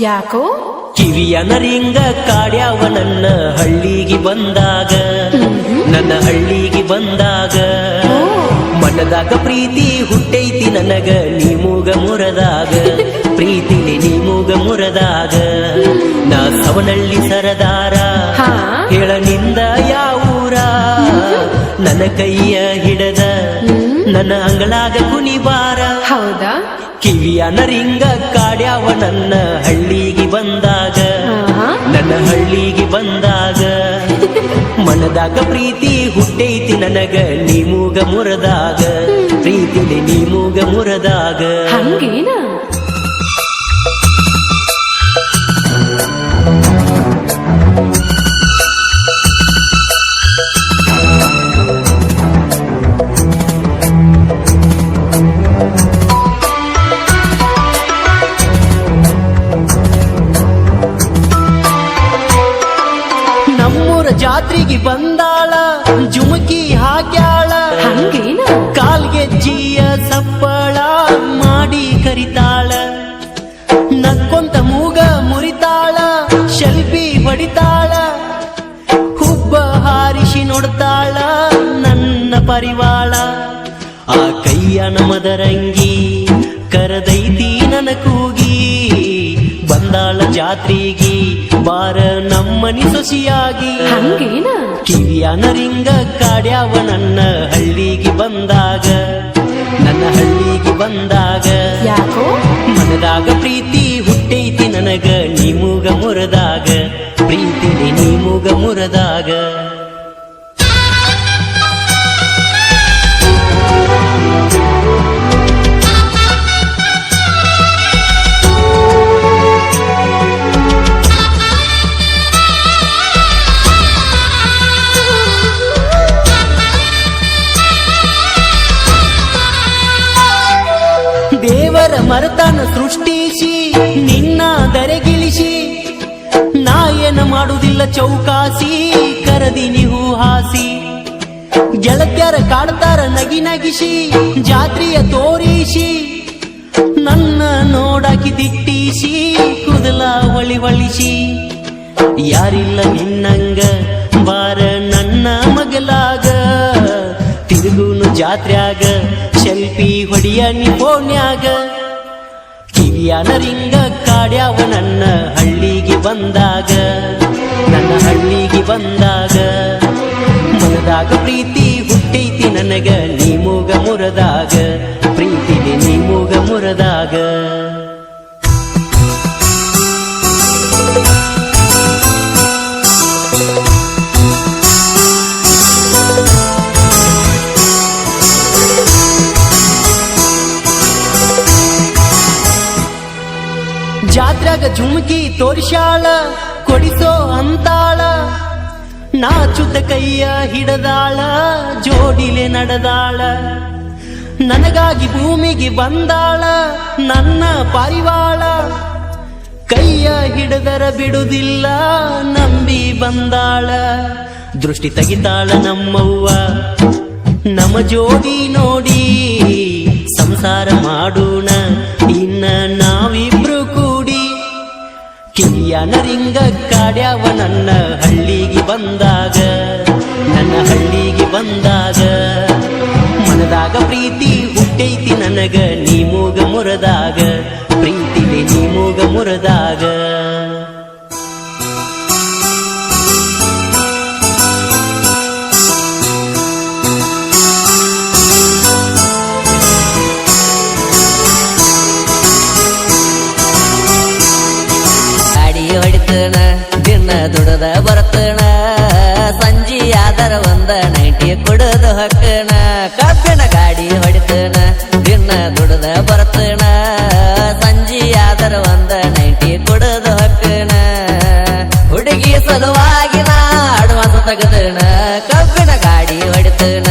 ಯಾಕೋ ಕಿವಿಯ ನರಿಂಗ ಕಾಡ್ಯಾವ ನನ್ನ ಹಳ್ಳಿಗೆ ಬಂದಾಗ ನನ್ನ ಹಳ್ಳಿಗೆ ಬಂದಾಗ ಮನದಾಗ ಪ್ರೀತಿ ಹುಟ್ಟೈತಿ ನನಗ ನೀಮೂಗ ಮುರದಾಗ ಪ್ರೀತಿಲಿ ನೀಮೂಗ ಮುರದಾಗ ನಾ ಸವನಳ್ಳಿ ಸರದಾರ ಹೇಳನಿಂದ ಯಾವೂರ ನನ್ನ ಕೈಯ ಹಿಡದ ನನ್ನ ಅಂಗಳಾಗ ಕುನಿಬಾರ ಹೌದಾ ಕಿವಿಯ ನರಿಂಗ ಕಾಡ್ಯಾವ ನನ್ನ ಹಳ್ಳಿಗೆ ಬಂದಾಗ ನನ್ನ ಹಳ್ಳಿಗೆ ಬಂದಾಗ ಮನದಾಗ ಪ್ರೀತಿ ಹುಟ್ಟೈತಿ ನನಗ ನೀಮೂಗ ಮುರದಾಗ ಪ್ರೀತಿಲಿ ನೀಮೂಗ ಮುರದಾಗ ಹಂಗೇನಾ ಜಾತ್ರೆಗೆ ಬಂದಾಳ ಜುಮುಕಿ ಹಾಕ್ಯಾಳ ಹಂಗೇನ ಕಾಲ್ಗೆಜ್ಜಿಯ ಸಪ್ಪಳ ಮಾಡಿ ಕರಿತಾಳ ನಕ್ಕೊಂತ ಮೂಗ ಮುರಿತಾಳ ಶೆಲ್ಫಿ ಹೊಡಿತಾಳ ಹುಬ್ಬ ಹಾರಿಸಿ ನೋಡ್ತಾಳ ನನ್ನ ಪರಿವಾಳ ಆ ಕೈಯ ನಮದರಂಗಿ ಕರದೈತಿ ನನ್ನ ಕೂಗಿ ಬಂದಾಳ ಜಾತ್ರೆಗೆ ಬಾರ ನಮ್ಮನಿ ಸೊಸಿಯಾಗಿ ಹಂಗೇನ ಕಿವಿಯ ನರಿಂಗ ಕಾಡ್ಯಾವ ನನ್ನ ಹಳ್ಳಿಗೆ ಬಂದಾಗ ನನ್ನ ಹಳ್ಳಿಗೆ ಬಂದಾಗ ಯಾಕೋ ಮನದಾಗ ಪ್ರೀತಿ ಹುಟ್ಟೈತಿ ನನಗ ನೀಮೂಗ ಮುರದಾಗ ಪ್ರೀತಿಲಿ ನೀಮೂಗ ಮುರದಾಗ ದೇವರ ಮರತನ ಸೃಷ್ಟಿಸಿ ನಿನ್ನ ದರೆಗಿಳಿಸಿ ನಾ ಏನ ಮಾಡುವುದಿಲ್ಲ ಚೌಕಾಸಿ ಕರದಿನಿ ಹೂಹಾಸಿ ಗೆಳತ್ಯರ ಕಾಡ್ತಾರ ನಗಿ ನಗಿಸಿ ಜಾತ್ರೆಯ ತೋರಿಸಿ ನನ್ನ ನೋಡಾಕಿ ದಿಟ್ಟಿಸಿ ಕುದಲ ಹೊಳಿಸಿ ಯಾರಿಲ್ಲ ನಿನ್ನಂಗ ಬಾರ ನನ್ನ ಮಗಲಾಗ ತಿರುಗುನು ಜಾತ್ರ್ಯಾಗ ಶೆಲ್ಫಿ ಹೊಡಿಯ ನಿಪೋಣ್ಯಾಗ ಕಿವಿಯ ನರಿಂಗ ಕಾಡ್ಯಾವ ನನ್ನ ಹಳ್ಳಿಗೆ ಬಂದಾಗ ನನ್ನ ಹಳ್ಳಿಗೆ ಬಂದಾಗ ಮನದಾಗ ಪ್ರೀತಿ ಹುಟ್ಟೈತಿ ನನಗ ನೀಮೂಗ ಮುರದಾಗ ಪ್ರೀತಿಲಿ ನೀಮೂಗ ಮುರದಾಗ ಜಾತ್ರೆಗ ಜುಮ್ಕಿ ತೋರಿಸ್ಯಾಳ ಕೊಡಿಸೋ ಅಂತಾಳ ನಾಚುತ್ತ ಕೈಯ ಹಿಡದಾಳ ಜೋಡಿಲೆ ನಡೆದಾಳ ನನಗಾಗಿ ಭೂಮಿಗೆ ಬಂದಾಳ ನನ್ನ ಪಾರಿವಾಳ ಕೈಯ ಹಿಡದರ ಬಿಡುವುದಿಲ್ಲ ನಂಬಿ ಬಂದಾಳ ದೃಷ್ಟಿ ತೆಗಿತಾಳ ನಮ್ಮವ್ವ ನಮ್ಮ ಜೋಡಿ ನೋಡಿ ಸಂಸಾರ ಮಾಡೋಣ ಇನ್ನ ನಾವಿಬ್ರು ಕೂಡಿ ಕಿವಿಯ ನರಿಂಗ ಕಾಡ್ಯಾವ ನನ್ನ ಹಳ್ಳಿಗೆ ಬಂದಾಗ ನನ್ನ ಹಳ್ಳಿಗೆ ಬಂದಾಗ ಮನದಾಗ ಪ್ರೀತಿ ಹುಟ್ಟೈತಿ ನನಗ ನೀಮೂಗ ಮುರದಾಗ ಪ್ರೀತಿಲಿ ನೀಮೂಗ ಮುರದಾಗ ಹೊಡಿತಣ ದಿನ ದುಡದ ಬರ್ತಣ ಸಂಜಿ ಆದರ ಒಂದ ನೈಟಿ ಕುಡದ ಹಕ್ಕಣ ಕಬ್ಬಿಣ ಗಾಡಿ ಹೊಡಿತಣ ದಿನ ದುಡದ ಬರ್ತಣ ಸಂಜಿ ಆದರ ಒಂದ ನೈಟಿ ಕುಡದ ಹಕ್ಕಣ ಹುಡುಗಿ ಸಲುವಾಗಿ ನಾ ಅಡ್ವಾನ್ಸ್ ತೆಗದಣ ಕಬ್ಬಿಣ ಗಾಡಿ ಹೊಡಿತಣ